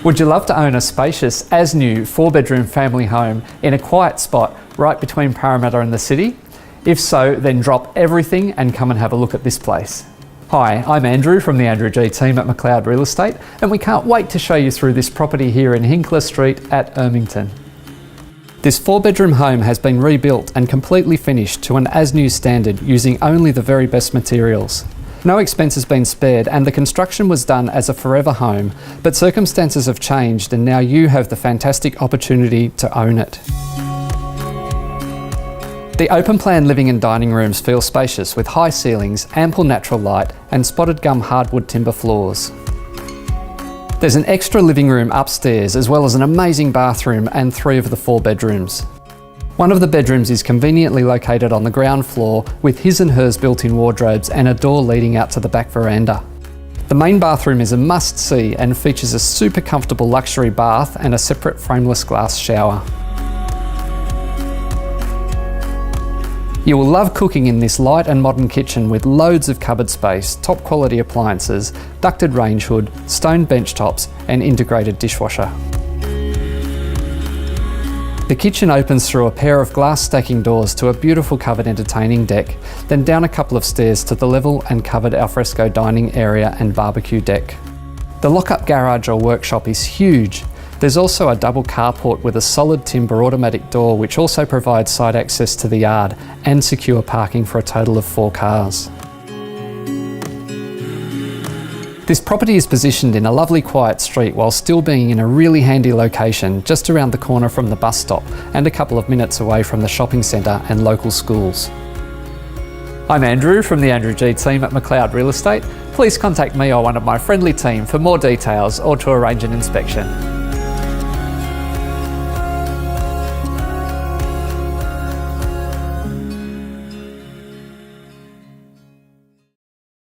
Would you love to own a spacious, as new 4-bedroom family home in a quiet spot right between Parramatta and the city? If so, then drop everything and come and have a look at this place. Hi, I'm Andrew from the Andrew G team at McLeod Real Estate, and we can't wait to show you through this property here in Hinkler Street at Ermington. This 4-bedroom home has been rebuilt and completely finished to an as-new standard using only the very best materials. No expense has been spared, and the construction was done as a forever home, but circumstances have changed and now you have the fantastic opportunity to own it. The open plan living and dining rooms feel spacious with high ceilings, ample natural light and spotted gum hardwood timber floors. There's an extra living room upstairs as well as an amazing bathroom and 3 of the 4 bedrooms. One of the bedrooms is conveniently located on the ground floor with his and hers built-in wardrobes and a door leading out to the back veranda. The main bathroom is a must-see and features a super comfortable luxury bath and a separate frameless glass shower. You will love cooking in this light and modern kitchen with loads of cupboard space, top quality appliances, ducted range hood, stone bench tops and integrated dishwasher. The kitchen opens through a pair of glass stacking doors to a beautiful covered entertaining deck, then down a couple of stairs to the level and covered alfresco dining area and barbecue deck. The lock-up garage or workshop is huge. There's also a double carport with a solid timber automatic door which also provides side access to the yard and secure parking for a total of 4 cars. This property is positioned in a lovely quiet street while still being in a really handy location just around the corner from the bus stop and a couple of minutes away from the shopping centre and local schools. I'm Andrew from the Andrew G team at McLeod Real Estate. Please contact me or one of my friendly team for more details or to arrange an inspection.